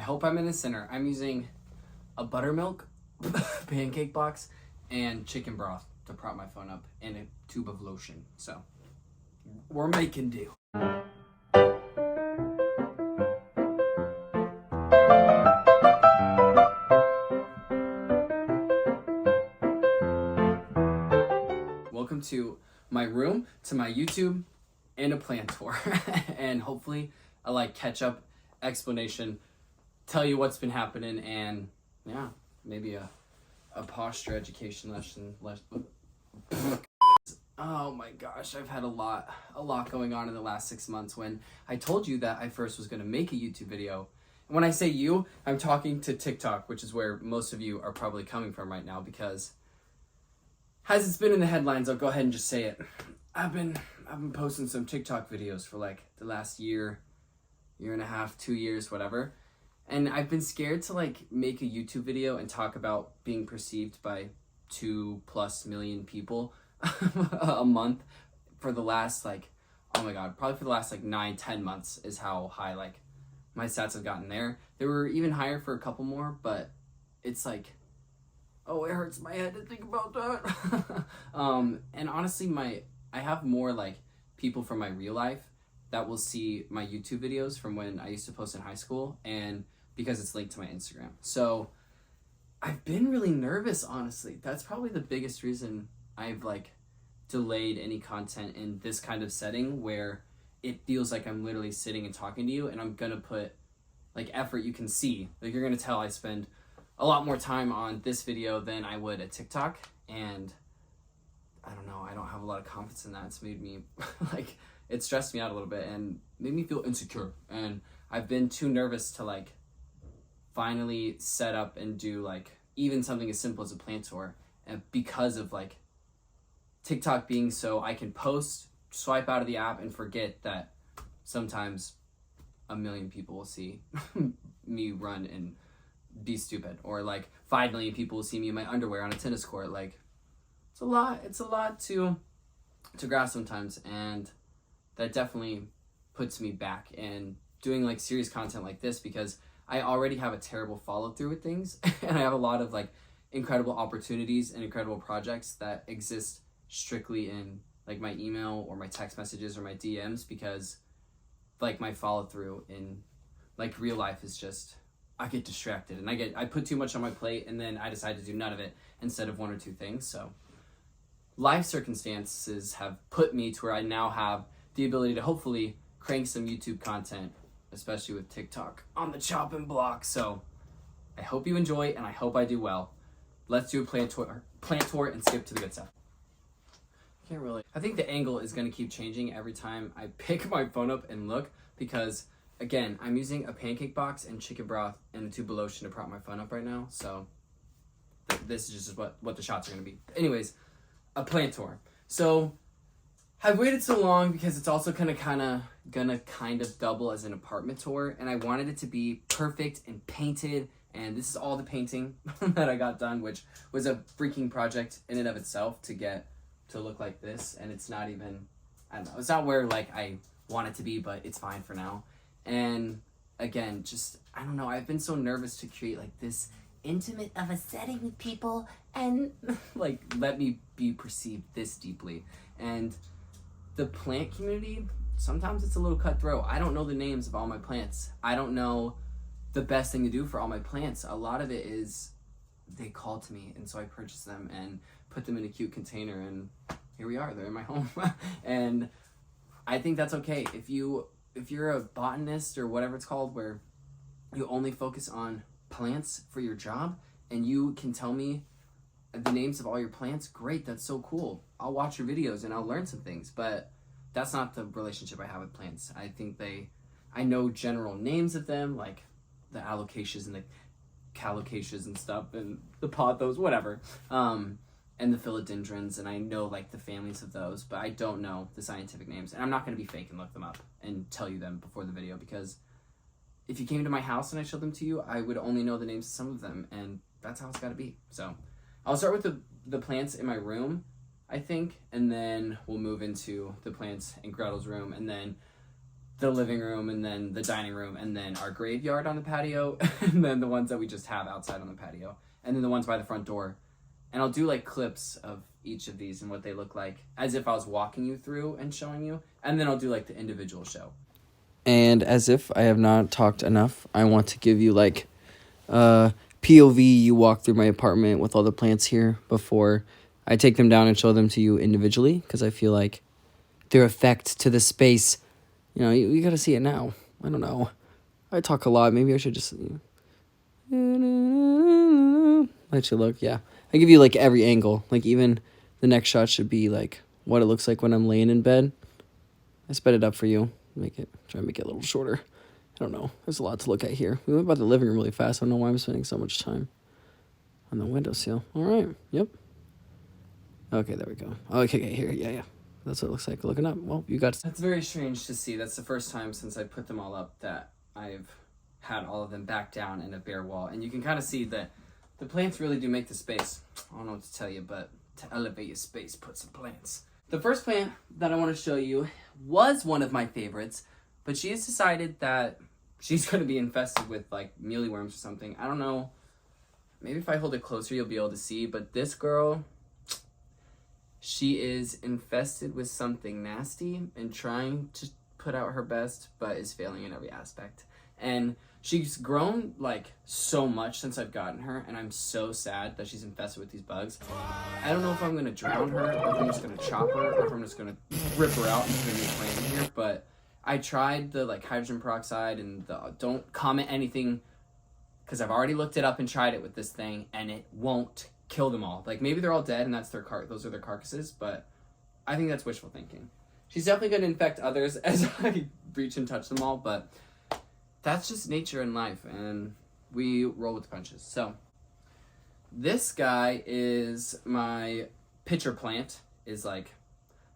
hope I'm in the center. I'm using a buttermilk pancake box and chicken broth to prop my phone up and a tube of lotion. So we're making do. Welcome to my room, to my YouTube, and a plant tour. And hopefully a like catch up explanation, tell you what's been happening, and yeah, maybe a posture education lesson. Oh my gosh, I've had a lot going on in the last 6 months. When I told you that I first was going to make a YouTube video, and when I say you, I'm talking to TikTok, which is where most of you are probably coming from right now, because as it's been in the headlines, I'll go ahead and just say it. I've been posting some TikTok videos for like the last year and a half, 2 years, whatever. And I've been scared to like make a YouTube video and talk about being perceived by 2+ million people a month for the last like, oh my God, probably for the last like 9-10 months is how high like my stats have gotten there. They were even higher for a couple more, but it's like, oh, it hurts my head to think about that. And honestly, I have more like people from my real life that will see my YouTube videos from when I used to post in high school, and because it's linked to my Instagram. So I've been really nervous, honestly. That's probably the biggest reason I've like delayed any content in this kind of setting where it feels like I'm literally sitting and talking to you, and I'm gonna put like effort. You can see, like you're gonna tell I spend a lot more time on this video than I would at TikTok, and I don't know, I don't have a lot of confidence in that. It's made me like, it stressed me out a little bit and made me feel insecure, and I've been too nervous to like finally set up and do like even something as simple as a plant tour, and because of like TikTok being so I can post, swipe out of the app, and forget that sometimes 1 million people will see me run and be stupid, or like 5 million people will see me in my underwear on a tennis court. Like it's a lot to grasp sometimes, and that definitely puts me back in doing like serious content like this, because I already have a terrible follow through with things and I have a lot of like incredible opportunities and incredible projects that exist strictly in like my email or my text messages or my DMs, because like my follow through in like real life is just, I get distracted and I put too much on my plate, and then I decide to do none of it instead of 1 or 2 things. So life circumstances have put me to where I now have the ability to hopefully crank some YouTube content, especially with TikTok on the chopping block. So I hope you enjoy, and I hope I do well. Let's do a plant tour and skip to the good stuff. I think the angle is going to keep changing every time I pick my phone up and look, because again, I'm using a pancake box and chicken broth and a tube of lotion to prop my phone up right now. So this is just what the shots are going to be. Anyways, a plant tour. So I've waited so long because it's also gonna kind of double as an apartment tour, and I wanted it to be perfect and painted, and this is all the painting that I got done, which was a freaking project in and of itself to get to look like this. And it's not even, I don't know, it's not where like I want it to be, but it's fine for now. And again, just, I don't know, I've been so nervous to create like this intimate of a setting with people and like let me be perceived this deeply. And the plant community, sometimes it's a little cutthroat. I don't know the names of all my plants. I don't know the best thing to do for all my plants. A lot of it is they call to me, and so I purchase them and put them in a cute container, and here we are, they're in my home. And I think that's okay. If you're a botanist or whatever it's called, where you only focus on plants for your job and you can tell me the names of all your plants, great, that's so cool. I'll watch your videos and I'll learn some things, but that's not the relationship I have with plants. I think I know general names of them, like the alocasias and the calocasias and stuff, and the pothos, whatever, and the philodendrons, and I know like the families of those, but I don't know the scientific names, and I'm not going to be fake and look them up and tell you them before the video, because if you came to my house and I showed them to you, I would only know the names of some of them, and that's how it's got to be. So I'll start with the plants in my room, I think, and then we'll move into the plants in Gretel's room, and then the living room, and then the dining room, and then our graveyard on the patio, and then the ones that we just have outside on the patio, and then the ones by the front door. And I'll do like clips of each of these and what they look like, as if I was walking you through and showing you, and then I'll do like the individual show. And as if I have not talked enough, I want to give you like POV. You walk through my apartment with all the plants here before I take them down and show them to you individually, because I feel like their effect to the space, you know, you got to see it now. I don't know. I talk a lot. Maybe I should just let you look. Yeah. I give you like every angle. Like even the next shot should be like what it looks like when I'm laying in bed. I sped it up for you. Try to make it a little shorter. I don't know. There's a lot to look at here. We went by the living room really fast. I don't know why I'm spending so much time on the windowsill. All right. Yep. Okay, there we go. Okay, here. Yeah. That's what it looks like looking up. Well, you got... That's very strange to see. That's the first time since I put them all up that I've had all of them back down in a bare wall. And you can kind of see that the plants really do make the space. I don't know what to tell you, but to elevate your space, put some plants. The first plant that I want to show you was one of my favorites, but she has decided that she's going to be infested with like mealyworms or something. I don't know. Maybe if I hold it closer, you'll be able to see. But this girl, she is infested with something nasty and trying to put out her best, but is failing in every aspect. And she's grown like so much since I've gotten her, and I'm so sad that she's infested with these bugs. I don't know if I'm going to drown her, or if I'm just going to chop her, or if I'm just going to rip her out and put a new plant in here. But I tried the like hydrogen peroxide and the don't comment anything, because I've already looked it up and tried it with this thing, and it won't kill them all. Like maybe they're all dead and that's their those are their carcasses, but I think that's wishful thinking. She's definitely going to infect others as I reach and touch them all, but that's just nature and life, and we roll with the punches. So this guy is my pitcher plant, is like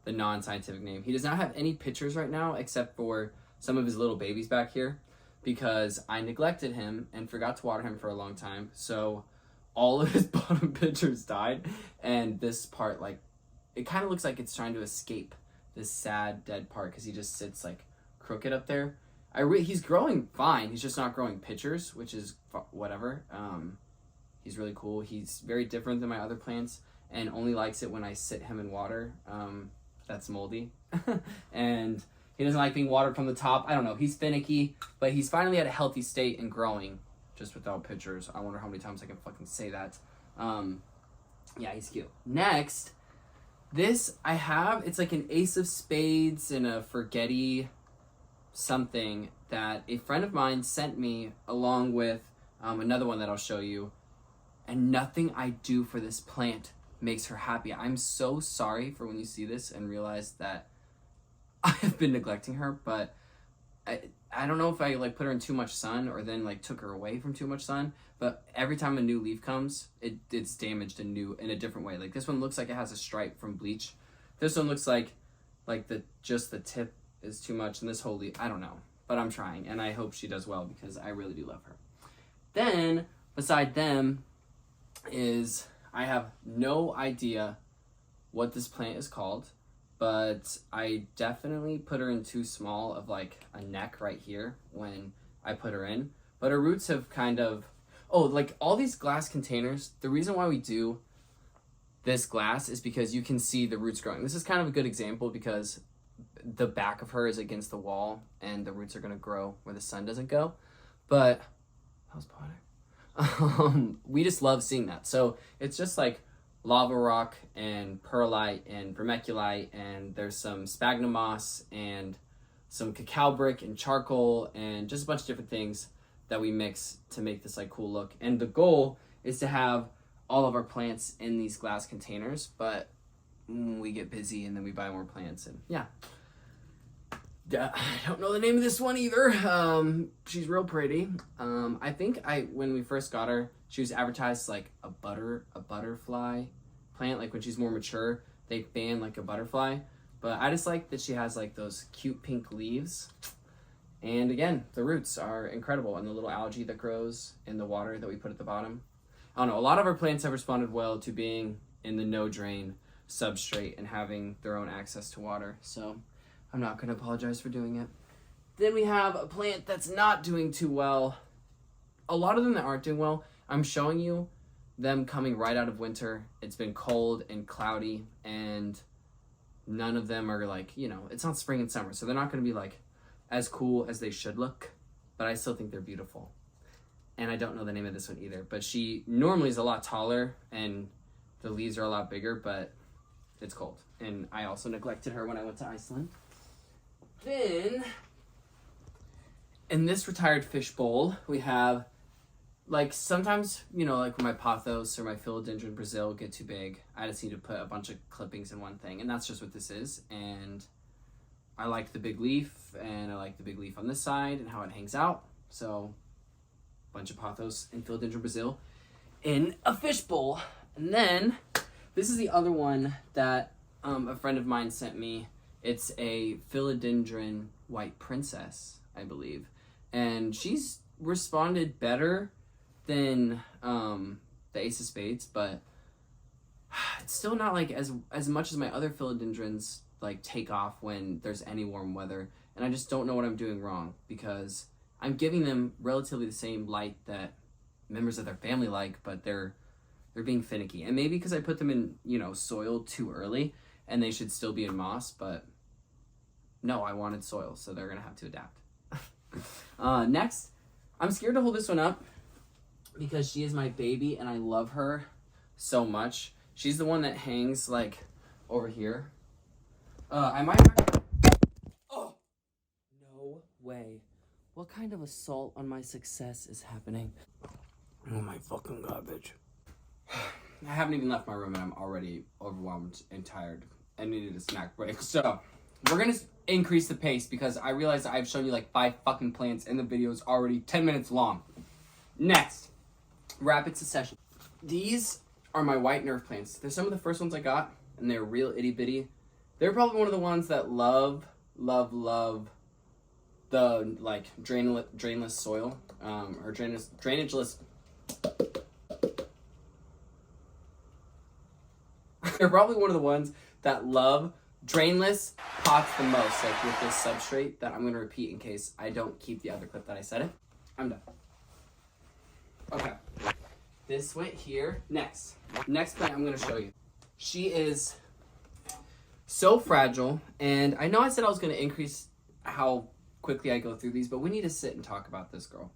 the non-scientific name. He does not have any pitchers right now except for some of his little babies back here, because I neglected him and forgot to water him for a long time. So all of his bottom pitchers died, and this part, like, it kind of looks like it's trying to escape this sad dead part because he just sits like crooked up there. He's growing fine. He's just not growing pitchers, which is whatever. He's really cool. He's very different than my other plants, and only likes it when I sit him in water. That's moldy. And he doesn't like being watered from the top. I don't know. He's finicky, but he's finally at a healthy state and growing just without pitchers. I wonder how many times I can fucking say that. Yeah, he's cute. Next, this I have, it's like an ace of spades and a forgetty something that a friend of mine sent me along with another one that I'll show you, and nothing I do for this plant makes her happy. I'm so sorry for when you see this and realize that I have been neglecting her, but I don't know if I like put her in too much sun or then like took her away from too much sun, but every time a new leaf comes, it's damaged in a different way. Like this one looks like it has a stripe from bleach. This one looks like the tip is too much, and this whole leaf, I don't know, but I'm trying, and I hope she does well because I really do love her. Then beside them is, I have no idea what this plant is called, but I definitely put her in too small of like a neck right here when I put her in. But her roots have kind of, like all these glass containers, the reason why we do this glass is because you can see the roots growing. This is kind of a good example because the back of her is against the wall and the roots are going to grow where the sun doesn't go. But, that was poetic. We just love seeing that. So it's just like lava rock and perlite and vermiculite, and there's some sphagnum moss and some cacao brick and charcoal and just a bunch of different things that we mix to make this like cool look. And the goal is to have all of our plants in these glass containers, but we get busy and then we buy more plants, and yeah. I don't know the name of this one either. She's real pretty. I think when we first got her, she was advertised like a butterfly plant. Like when she's more mature, they fan like a butterfly. But I just like that she has like those cute pink leaves. And again, the roots are incredible, and the little algae that grows in the water that we put at the bottom. I don't know, a lot of our plants have responded well to being in the no drain substrate and having their own access to water. So I'm not going to apologize for doing it. Then we have a plant that's not doing too well. A lot of them that aren't doing well, I'm showing you them coming right out of winter. It's been cold and cloudy, and none of them are like, you know, it's not spring and summer, so they're not going to be like as cool as they should look, but I still think they're beautiful. And I don't know the name of this one either, but she normally is a lot taller and the leaves are a lot bigger, but it's cold. And I also neglected her when I went to Iceland. Then, in this retired fish bowl, we have, like, sometimes, you know, like when my pothos or my philodendron Brazil get too big, I just need to put a bunch of clippings in one thing, and that's just what this is. And I like the big leaf, and I like the big leaf on this side and how it hangs out. So, bunch of pothos and philodendron Brazil in a fish bowl. And then, this is the other one that a friend of mine sent me. It's a philodendron white princess, I believe. And she's responded better than the Ace of Spades, but it's still not like as much as my other philodendrons like take off when there's any warm weather. And I just don't know what I'm doing wrong, because I'm giving them relatively the same light that members of their family like, but they're being finicky. And maybe because I put them in, you know, soil too early and they should still be in moss, but no, I wanted soil, so they're gonna have to adapt. Next, I'm scared to hold this one up because she is my baby and I love her so much. She's the one that hangs like over here. I might. Oh, no way. What kind of assault on my success is happening? Oh my fucking garbage. I haven't even left my room and I'm already overwhelmed and tired. I needed a snack break. So, we're gonna increase the pace because I realized I've shown you like 5 fucking plants and the video is already 10 minutes long. Next, rapid succession. These are my white nerve plants. They're some of the first ones I got, and they're real itty bitty. They're probably one of the ones that love the like drainless soil, or drainageless. They're probably one of the ones that love drainless pots the most, like with this substrate that I'm going to repeat in case I don't keep the other clip that I said it. I'm done. Okay. This went here. Next plant I'm going to show you. She is so fragile, and I know I said I was going to increase how quickly I go through these, but we need to sit and talk about this girl.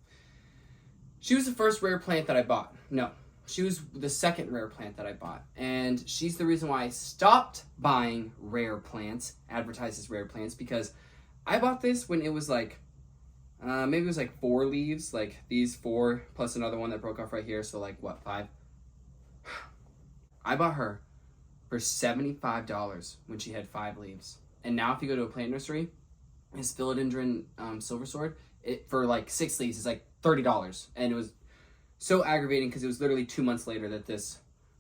She was the first rare plant that I bought. No. She was the second rare plant that I bought, and she's the reason why I stopped buying rare plants, advertised as rare plants, because I bought this when it was like, maybe it was like 4 leaves, like these 4 plus another one that broke off right here, so like what, 5? I bought her for $75 when she had 5 leaves, and now if you go to a plant nursery, this philodendron silver sword, it for like 6 leaves is like $30, and it was so aggravating because it was literally 2 months later that this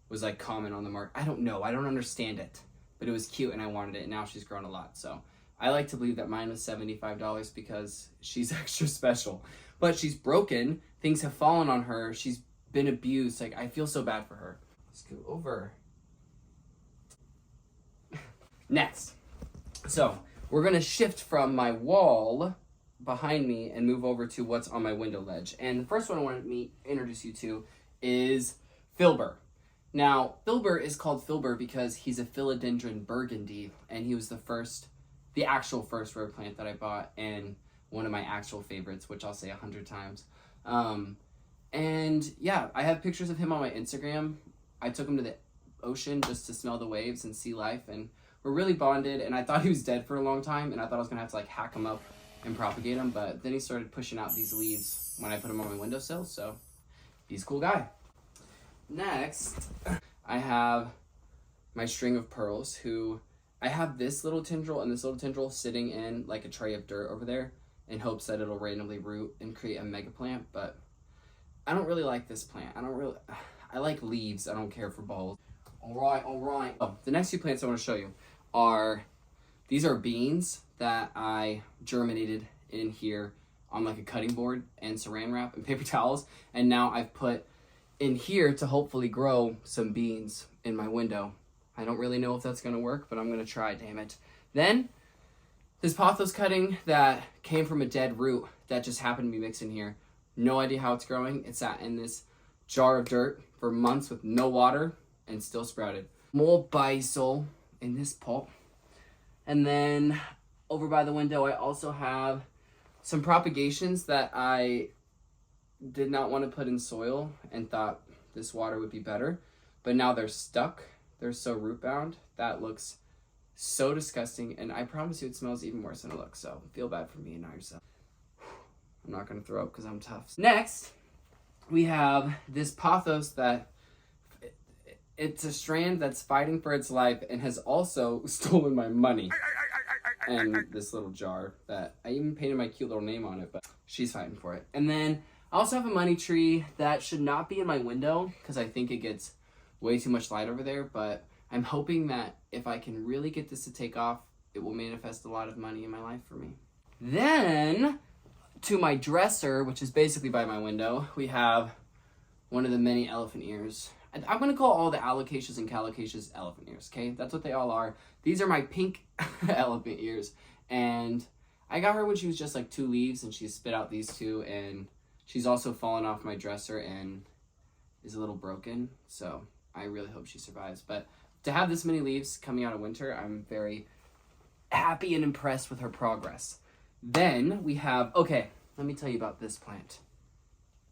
was like common on the market. I don't know. I don't understand it. But it was cute and I wanted it, and now she's grown a lot. So I like to believe that mine was $75 because she's extra special. But she's broken. Things have fallen on her. She's been abused. Like, I feel so bad for her. Let's go over. Next. So we're going to shift from my wall behind me and move over to what's on my window ledge. And the first one I want to introduce you to is Filbur. Now, Filbur is called Filbur because he's a philodendron burgundy, and he was the actual first rare plant that I bought, and one of my actual favorites, which I'll say 100 times. And yeah, I have pictures of him on my Instagram. I took him to the ocean just to smell the waves and see life, and we're really bonded, and I thought he was dead for a long time, and I thought I was gonna have to like hack him up and propagate him, but then he started pushing out these leaves when I put him on my windowsill, so he's a cool guy. Next, I have my string of pearls, who I have this little tendril and this little tendril sitting in like a tray of dirt over there in hopes that it'll randomly root and create a mega plant, but I don't really like this plant. I like leaves, I don't care for balls. All right. Oh, the next 2 plants I want to show you these are beans that I germinated in here on like a cutting board and saran wrap and paper towels, and now I've put in here to hopefully grow some beans in my window. I don't really know if that's going to work, but I'm going to try, damn it. Then This pothos cutting that came from a dead root that just happened to be mixed in here. No idea how it's growing. It sat in this jar of dirt for months with no water and still sprouted. More basil in this pot. And then over by the window, I also have some propagations that I did not want to put in soil and thought this water would be better. But now they're stuck. They're so root bound. That looks so disgusting. And I promise you it smells even worse than it looks. So feel bad for me and not yourself. I'm not going to throw up because I'm tough. Next, we have this pothos that it's a strand that's fighting for its life and has also stolen my money. And this little jar that I even painted my cute little name on it, but she's fighting for it. And then I also have a money tree that should not be in my window because I think it gets way too much light over there, but I'm hoping that if I can really get this to take off, it will manifest a lot of money in my life for me. Then, to my dresser, which is basically by my window, we have one of the many elephant ears. I'm going to call all the alocasias and calocasias elephant ears, okay? That's what they all are. These are my pink elephant ears, and I got her when she was just like 2 leaves, and she spit out these 2, and she's also fallen off my dresser and is a little broken, so I really hope she survives. But to have this many leaves coming out of winter, I'm very happy and impressed with her progress. Then we have, okay, let me tell you about this plant.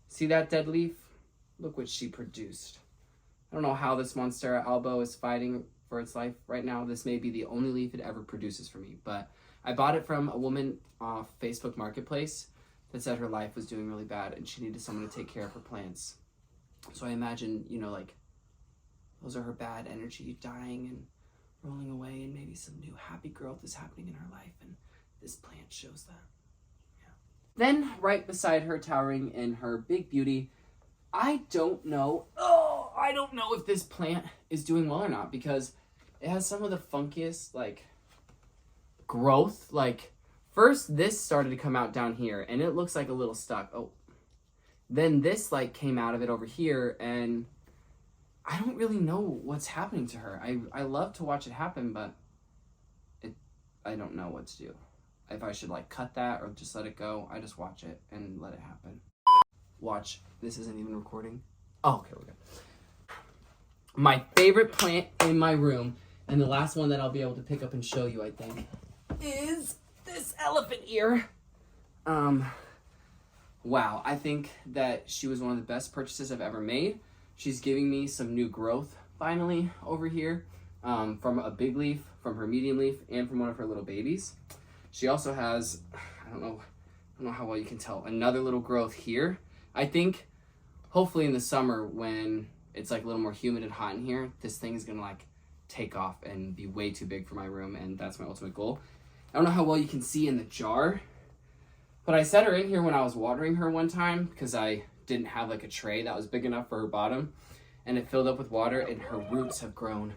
See that dead leaf? Look what she produced. I don't know how this Monstera albo is fighting for its life right now. This may be the only leaf it ever produces for me, but I bought it from a woman off Facebook Marketplace that said her life was doing really bad and she needed someone to take care of her plants. So I imagine, you know, like, those are her bad energy dying and rolling away, and maybe some new happy growth is happening in her life, and this plant shows that. Yeah. Then, right beside her, towering in her big beauty, I don't know if this plant is doing well or not, because it has some of the funkiest, like, growth. Like, first this started to come out down here, and it looks like a little stuck. Oh. Then this, like, came out of it over here, and I don't really know what's happening to her. I love to watch it happen, but I don't know what to do. If I should, like, cut that or just let it go. I just watch it and let it happen. Watch. This isn't even recording. Oh, okay, we're good. My favorite plant in my room, and the last one that I'll be able to pick up and show you, I think, is this elephant ear. Wow, I think that she was one of the best purchases I've ever made. She's giving me some new growth, finally, over here, from a big leaf, from her medium leaf, and from one of her little babies. She also has, I don't know how well you can tell, another little growth here. I think, hopefully in the summer, when it's like a little more humid and hot in here, this thing is gonna like take off and be way too big for my room, and that's my ultimate goal. I don't know how well you can see in the jar, but I set her in here when I was watering her one time because I didn't have like a tray that was big enough for her bottom, and it filled up with water, and her roots have grown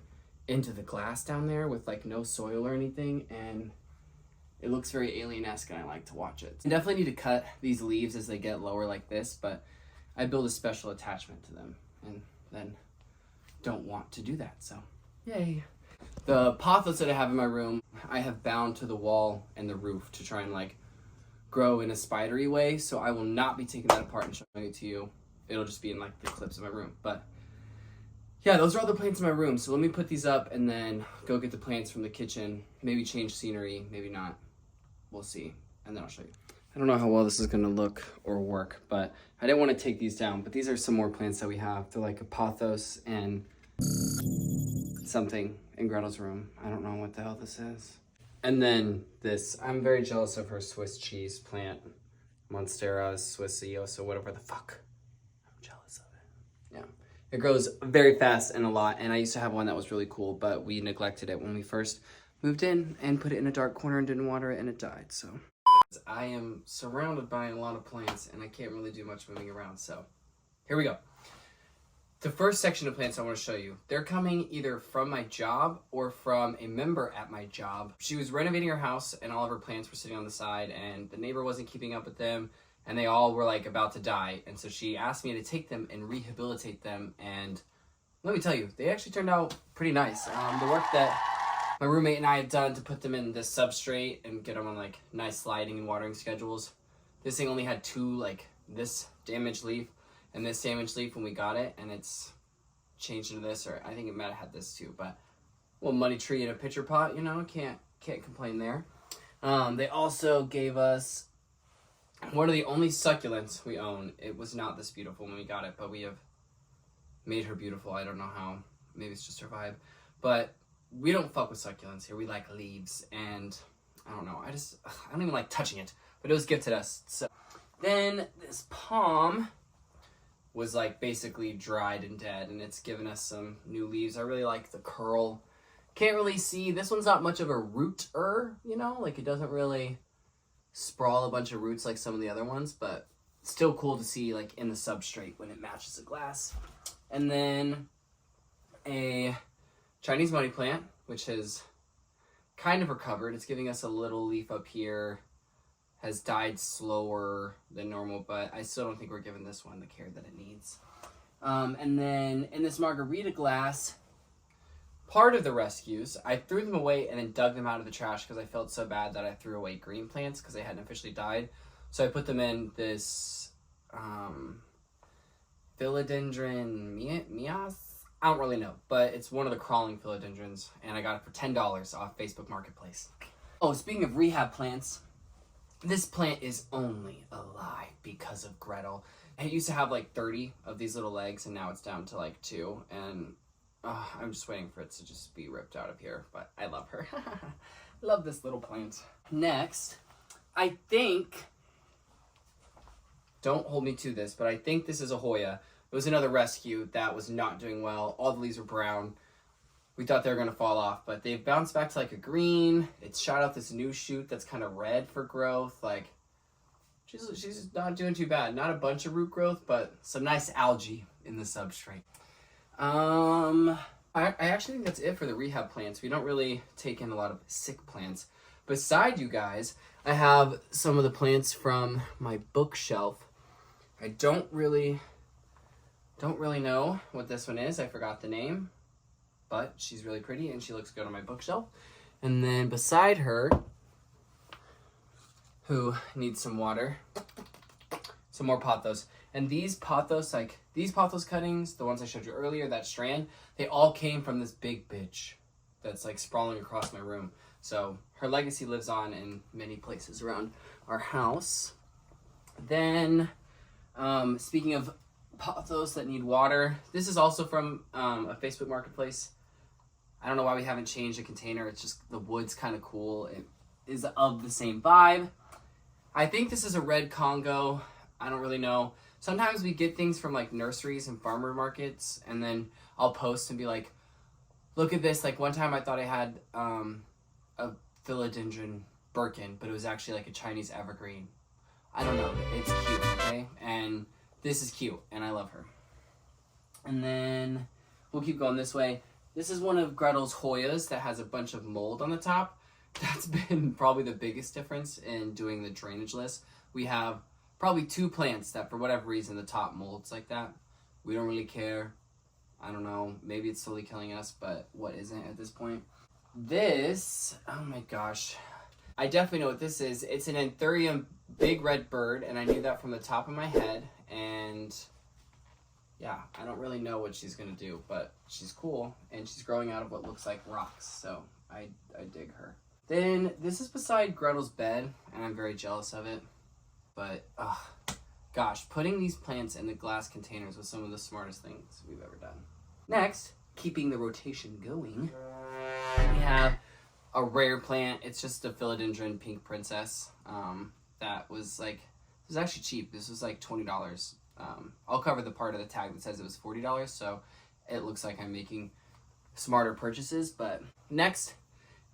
into the glass down there with like no soil or anything, and it looks very alien-esque, and I like to watch it. I definitely need to cut these leaves as they get lower like this, but I build a special attachment to them and then don't want to do that, so yay. The pothos that I have in my room, I have bound to the wall and the roof to try and like grow in a spidery way, so I will not be taking that apart and showing it to you. It'll just be in like the clips of my room. But yeah, those are all the plants in my room, so let me put these up and then go get the plants from the kitchen, maybe change scenery, maybe not, we'll see, and then I'll show you. I don't know how well this is gonna look or work, but I didn't want to take these down, but these are some more plants that we have. They're like a pothos and something in Gretel's room. I don't know what the hell this is. And then this, I'm very jealous of her Swiss cheese plant, Monstera Swissiosa, whatever the fuck. I'm jealous of it. Yeah, it grows very fast and a lot, and I used to have one that was really cool, but we neglected it when we first moved in and put it in a dark corner and didn't water it, and it died, so. I am surrounded by a lot of plants, and I can't really do much moving around, so here we go. The first section of plants I want to show you, they're coming either from my job or from a member at my job. She was renovating her house, and all of her plants were sitting on the side, and the neighbor wasn't keeping up with them, and they all were like about to die, and so she asked me to take them and rehabilitate them, and let me tell you, they actually turned out pretty nice. The work that my roommate and I had done to put them in this substrate and get them on like nice sliding and watering schedules. This thing only had two, like this damaged leaf and this damaged leaf when we got it, and it's changed into this, or I think it might have had this too, but little money tree in a pitcher pot, you know, can't complain there. They also gave us one of the only succulents we own. It was not this beautiful when we got it, but we have made her beautiful. I don't know how. Maybe it's just her vibe. But we don't fuck with succulents here. We like leaves, and I don't know. I don't even like touching it. But it was gifted us. So then this palm was like basically dried and dead, and it's given us some new leaves. I really like the curl. Can't really see. This one's not much of a rooter, you know? Like, it doesn't really sprawl a bunch of roots like some of the other ones, but still cool to see, like, in the substrate when it matches the glass. And then a Chinese money plant, which has kind of recovered. It's giving us a little leaf up here. Has died slower than normal, but I still don't think we're giving this one the care that it needs. And then in this margarita glass, part of the rescues, I threw them away and then dug them out of the trash because I felt so bad that I threw away green plants because they hadn't officially died. So I put them in this philodendron mias? I don't really know, but it's one of the crawling philodendrons, and I got it for $10 off Facebook Marketplace. Oh, speaking of rehab plants, this plant is only alive because of Gretel. It used to have like 30 of these little legs, and now it's down to like 2, and I'm just waiting for it to just be ripped out of here, but I love her. Love this little plant. Next, I think, don't hold me to this, but I think this is a Hoya. It was another rescue that was not doing well. All the leaves were brown. We thought they were going to fall off, but they've bounced back to like a green. It's shot out this new shoot that's kind of red for growth. Like, she's not doing too bad. Not a bunch of root growth, but some nice algae in the substrate. I actually think that's it for the rehab plants. We don't really take in a lot of sick plants. Beside you guys, I have some of the plants from my bookshelf. I don't really know what this one is. I forgot the name, but she's really pretty and she looks good on my bookshelf. And then beside her, who needs some water, some more pothos. And these pothos cuttings, the ones I showed you earlier, that strand, they all came from this big bitch that's like sprawling across my room. So her legacy lives on in many places around our house. Then, speaking of pothos that need water, this is also from a Facebook Marketplace. I don't know why we haven't changed the container. It's just the wood's kind of cool. It is of the same vibe. I think this is a red Congo. I don't really know. Sometimes we get things from like nurseries and farmer markets, and then I'll post and be like, look at this. Like one time I thought I had a philodendron Birkin, but it was actually like a Chinese evergreen. I don't know. It's cute, okay? And this is cute, and I love her. And then we'll keep going this way. This is one of Gretel's Hoyas that has a bunch of mold on the top. That's been probably the biggest difference in doing the drainage list. We have probably 2 plants that for whatever reason the top molds like that. We don't really care. I don't know. Maybe it's slowly killing us, but what isn't at this point? This, oh my gosh. I definitely know what this is. It's an anthurium big red bird, and I knew that from the top of my head. And yeah, I don't really know what she's gonna do, but she's cool, and she's growing out of what looks like rocks, so I dig her. Then this is beside Gretel's bed, and I'm very jealous of it. But gosh, putting these plants in the glass containers was some of the smartest things we've ever done. Next, keeping the rotation going, we have a rare plant. It's just a philodendron pink princess. That was like, it was actually cheap. This was like $20. I'll cover the part of the tag that says it was $40, so it looks like I'm making smarter purchases. But next,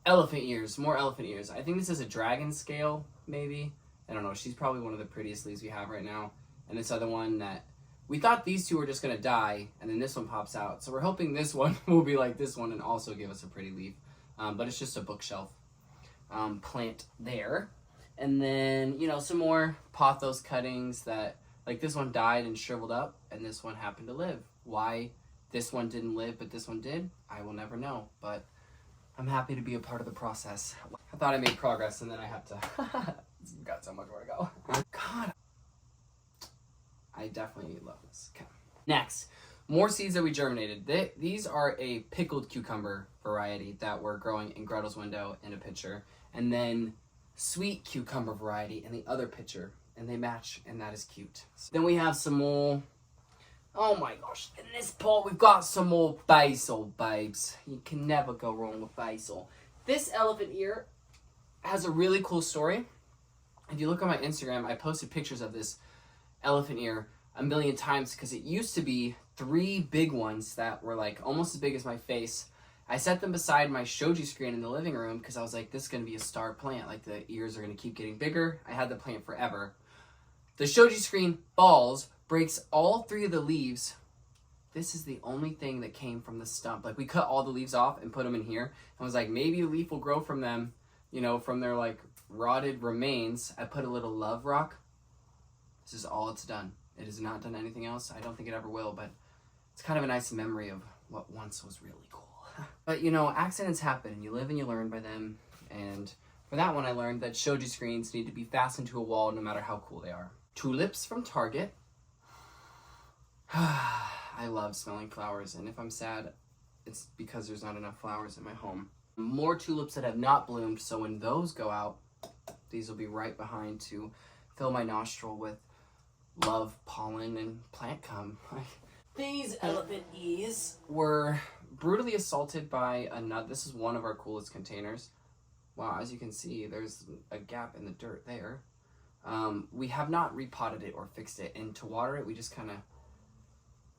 elephant ears, more elephant ears. I think this is a dragon scale, maybe. I don't know. She's probably one of the prettiest leaves we have right now. And this other one that we thought these 2 were just going to die, and then this one pops out. So we're hoping this one will be like this one and also give us a pretty leaf. But it's just a bookshelf plant there. And then, you know, some more pothos cuttings that, like this one died and shriveled up, and this one happened to live. Why this one didn't live but this one did, I will never know. But I'm happy to be a part of the process. I thought I made progress and then I have to, got so much more to go. God, I definitely love this. Okay. Next, more seeds that we germinated. These are a pickled cucumber variety that we're growing in Gretel's window in a pitcher. And then sweet cucumber variety in the other pitcher. And they match, and that is cute. So then we have some more, oh my gosh, in this pot we've got some more basil, babes. You can never go wrong with basil. This elephant ear has a really cool story. If you look on my Instagram, I posted pictures of this elephant ear a million times because it used to be 3 big ones that were like almost as big as my face. I set them beside my shoji screen in the living room because I was like, this is going to be a star plant. Like, the ears are going to keep getting bigger. I had the plant forever. The shoji screen falls, breaks all 3 of the leaves. This is the only thing that came from the stump. Like, we cut all the leaves off and put them in here. I was like, maybe a leaf will grow from them, you know, from their like rotted remains. I put a little love rock. This is all it's done. It has not done anything else. I don't think it ever will, but it's kind of a nice memory of what once was really cool. But, you know, accidents happen, and you live and you learn by them. And for that one, I learned that shoji screens need to be fastened to a wall no matter how cool they are. Tulips from Target. I love smelling flowers, and if I'm sad, it's because there's not enough flowers in my home. More tulips that have not bloomed, so when those go out, these will be right behind to fill my nostril with love, pollen, and plant cum. These elephant ears were brutally assaulted by another. This is one of our coolest containers. Wow, as you can see, there's a gap in the dirt there. We have not repotted it or fixed it, and to water it, we just kind of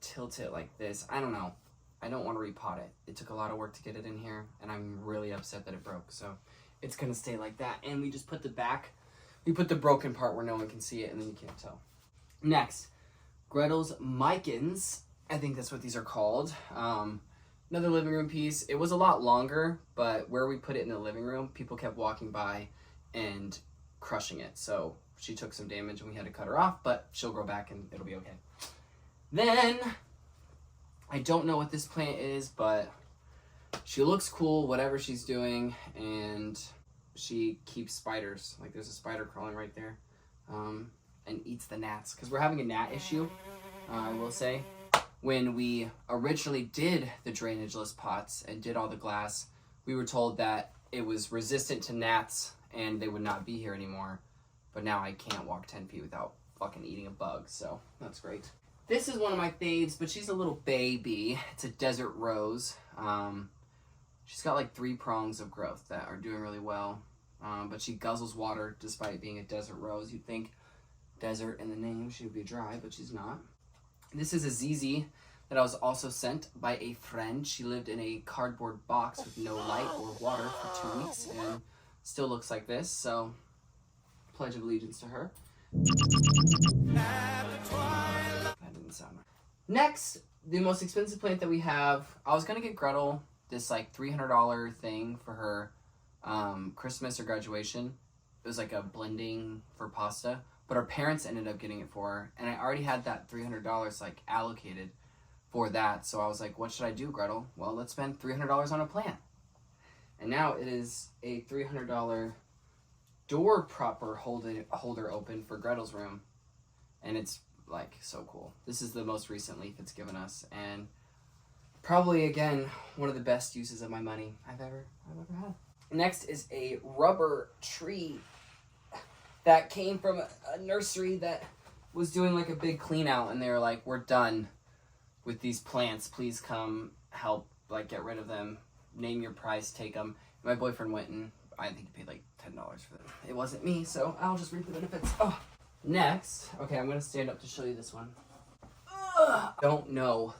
tilt it like this. I don't know. I don't want to repot it. It took a lot of work to get it in here, and I'm really upset that it broke. So it's gonna stay like that. And we just put the back, we put the broken part where no one can see it, and then you can't tell. Next, Gretel's Micans. I think that's what these are called. Another living room piece. It was a lot longer, but where we put it in the living room, people kept walking by and crushing it. So she took some damage and we had to cut her off, but she'll grow back and it'll be okay. Then, I don't know what this plant is, but she looks cool, whatever she's doing, and she keeps spiders. Like, there's a spider crawling right there, and eats the gnats. Because we're having a gnat issue, I will say. When we originally did the drainageless pots and did all the glass, we were told that it was resistant to gnats and they would not be here anymore. But now I can't walk 10 feet without fucking eating a bug, so that's great. This is one of my faves, but she's a little baby. It's a desert rose. She's got like 3 prongs of growth that are doing really well, but she guzzles water despite being a desert rose. You'd think desert in the name, she would be dry, but she's not. This is a ZZ that I was also sent by a friend. She lived in a cardboard box with no light or water for 2 weeks and still looks like this, so pledge of allegiance to her. That didn't sound right. Next, the most expensive plant that we have, I was gonna get Gretel this like $300 thing for her Christmas or graduation. It was like a blending for pasta. But our parents ended up getting it for her, and I already had that $300 like allocated for that. So I was like, what should I do, Gretel? Well, let's spend $300 on a plant. And now it is a $300 door propper holder open for Gretel's room. And it's like so cool. This is the most recent leaf it's given us, and probably again one of the best uses of my money I've ever had. Next is a rubber tree that came from a nursery that was doing like a big clean out, and they were like, we're done with these plants, please come help, like get rid of them, name your price, take them. And my boyfriend went and I think he paid like $10 for them. It wasn't me, so I'll just reap the benefits. Oh. Next, okay, I'm gonna stand up to show you this one. Don't know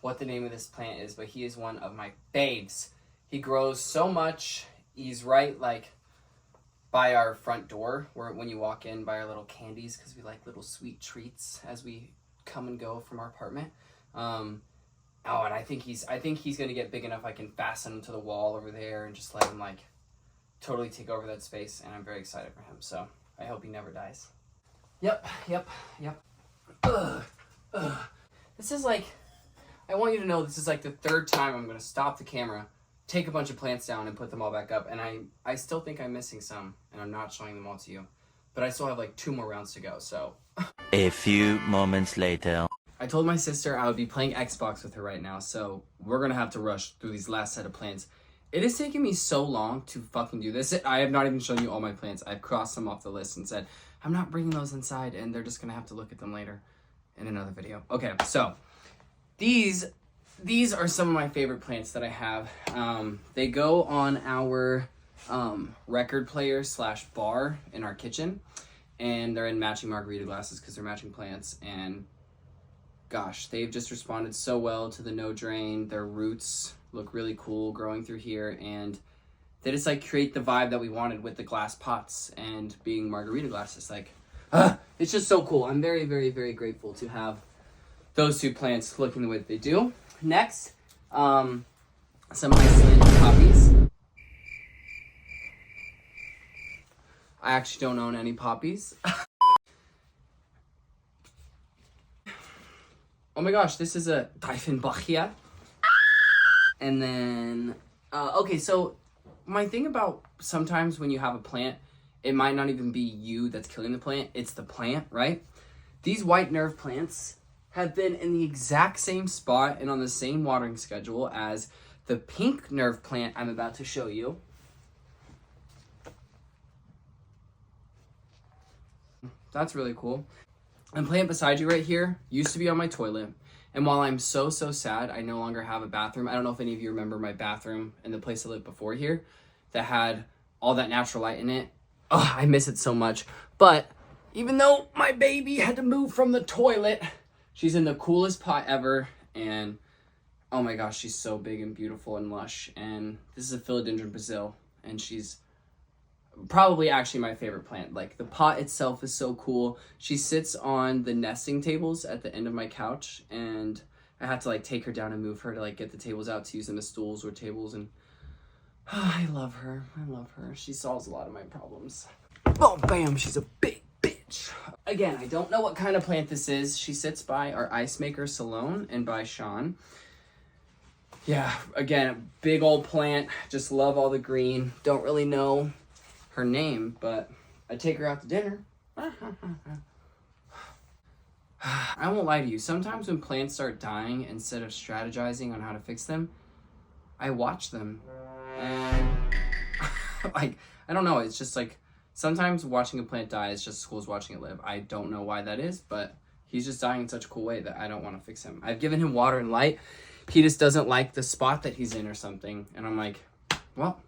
what the name of this plant is, but he is one of my faves. He grows so much. He's right like by our front door, where when you walk in, by our little candies, because we like little sweet treats as we come and go from our apartment. And I think he's gonna get big enough I can fasten him to the wall over there and just let him like totally take over that space, and I'm very excited for him, so I hope he never dies. Yep. This is like, I want you to know this is like the 3rd time I'm gonna stop the camera take a bunch of plants down and put them all back up. And I still think I'm missing some, and I'm not showing them all to you. But I still have like 2 more rounds to go, so. A few moments later. I told my sister I would be playing Xbox with her right now, so we're gonna have to rush through these last set of plants. It has taken me so long to fucking do this. I have not even shown you all my plants. I've crossed them off the list and said, I'm not bringing those inside, and they're just gonna have to look at them later in another video. Okay, so these are some of my favorite plants that I have. They go on our record player / bar in our kitchen, and they're in matching margarita glasses because they're matching plants. And gosh, they've just responded so well to the no drain. Their roots look really cool growing through here, and they just like create the vibe that we wanted with the glass pots and being margarita glasses. Like, it's just so cool. I'm very, very, very grateful to have those 2 plants looking the way that they do. Next, some Icelandic poppies. I actually don't own any poppies. Oh my gosh, this is a Diefenbachia. And then, okay, so my thing about sometimes when you have a plant, it might not even be you that's killing the plant, it's the plant, right? These white nerve plants have been in the exact same spot and on the same watering schedule as the pink nerve plant I'm about to show you. That's really cool. And plant beside you right here used to be on my toilet. And while I'm so sad, I no longer have a bathroom. I don't know if any of you remember my bathroom in the place I lived before here that had all that natural light in it. Oh, I miss it so much. But even though my baby had to move from the toilet, she's in the coolest pot ever. And oh my gosh, she's so big and beautiful and lush. And this is a Philodendron Brazil, and she's probably actually my favorite plant. Like, the pot itself is so cool. She sits on the nesting tables at the end of my couch, and I had to like take her down and move her to like get the tables out to use them as stools or tables. And I love her. I love her. She solves a lot of my problems. Oh, bam, she's a big bitch. Again, I don't know what kind of plant this is. She sits by our ice maker Salone and by Sean. Yeah, again, a big old plant. Just love all the green. Don't really know her name, but I take her out to dinner. I won't lie to you. Sometimes when plants start dying, instead of strategizing on how to fix them, I watch them. And like, I don't know. It's just like, sometimes watching a plant die is just as cool as watching it live. I don't know why that is, but he's just dying in such a cool way that I don't want to fix him. I've given him water and light. He just doesn't like the spot that he's in or something. And I'm like, well,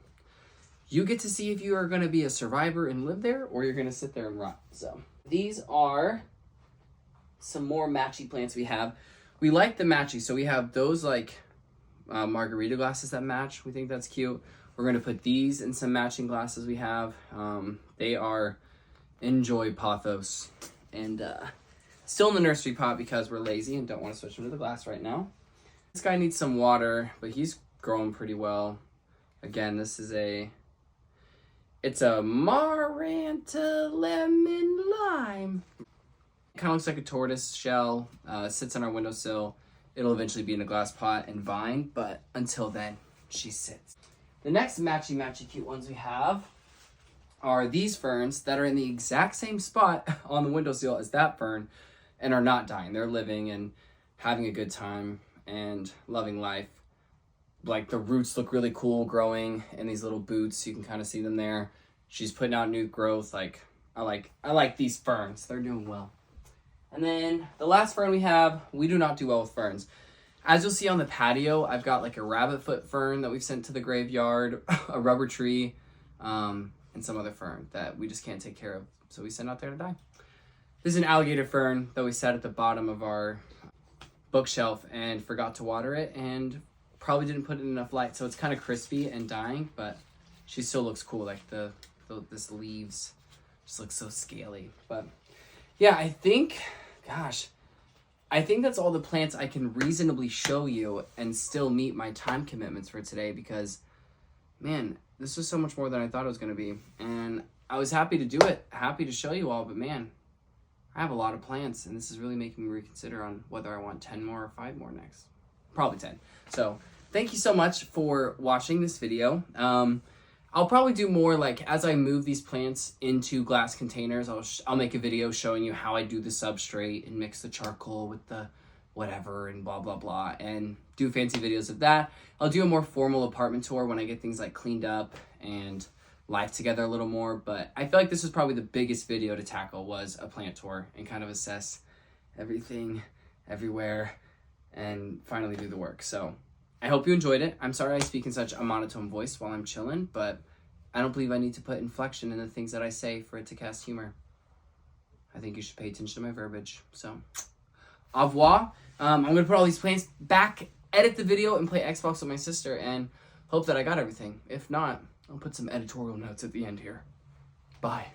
you get to see if you are going to be a survivor and live there, or you're going to sit there and rot. So these are some more matchy plants we have. We like the matchy. So we have those like margarita glasses that match. We think that's cute. We're going to put these in some matching glasses we have. They are Enjoy Pothos. And still in the nursery pot because we're lazy and don't want to switch them to the glass right now. This guy needs some water, but he's growing pretty well. Again, this is it's a Maranta Lemon Lime. Kind of looks like a tortoise shell. Sits on our windowsill. It'll eventually be in a glass pot and vine, but until then, she sits. The next matchy cute ones we have are these ferns that are in the exact same spot on the windowsill as that fern and are not dying. They're living and having a good time and loving life. Like, the roots look really cool growing in these little boots. You can kind of see them there. She's putting out new growth. Like, I like these ferns. They're doing well. And then the last fern we have, we do not do well with ferns. As you'll see on the patio, I've got like a rabbit foot fern that we've sent to the graveyard, a rubber tree, and some other fern that we just can't take care of. So we send out there to die. This is an alligator fern that we set at the bottom of our bookshelf and forgot to water it, and probably didn't put in enough light, so it's kind of crispy and dying, but she still looks cool. Like this leaves just looks so scaly. But yeah, I think that's all the plants I can reasonably show you and still meet my time commitments for today, because man, this was so much more than I thought it was going to be. And I was happy to do it, happy to show you all, but man, I have a lot of plants, and this is really making me reconsider on whether I want 10 more or 5 more next. Probably 10. So thank you so much for watching this video. I'll probably do more, like, as I move these plants into glass containers, I'll make a video showing you how I do the substrate and mix the charcoal with the whatever and blah, blah, blah, and do fancy videos of that. I'll do a more formal apartment tour when I get things, like, cleaned up and life together a little more, but I feel like this was probably the biggest video to tackle, was a plant tour and kind of assess everything, everywhere, and finally do the work. So I hope you enjoyed it. I'm sorry I speak in such a monotone voice while I'm chilling, but I don't believe I need to put inflection in the things that I say for it to cast humor. I think you should pay attention to my verbiage. So, au revoir. I'm going to put all these plants back, edit the video, and play Xbox with my sister, and hope that I got everything. If not, I'll put some editorial notes at the end here. Bye.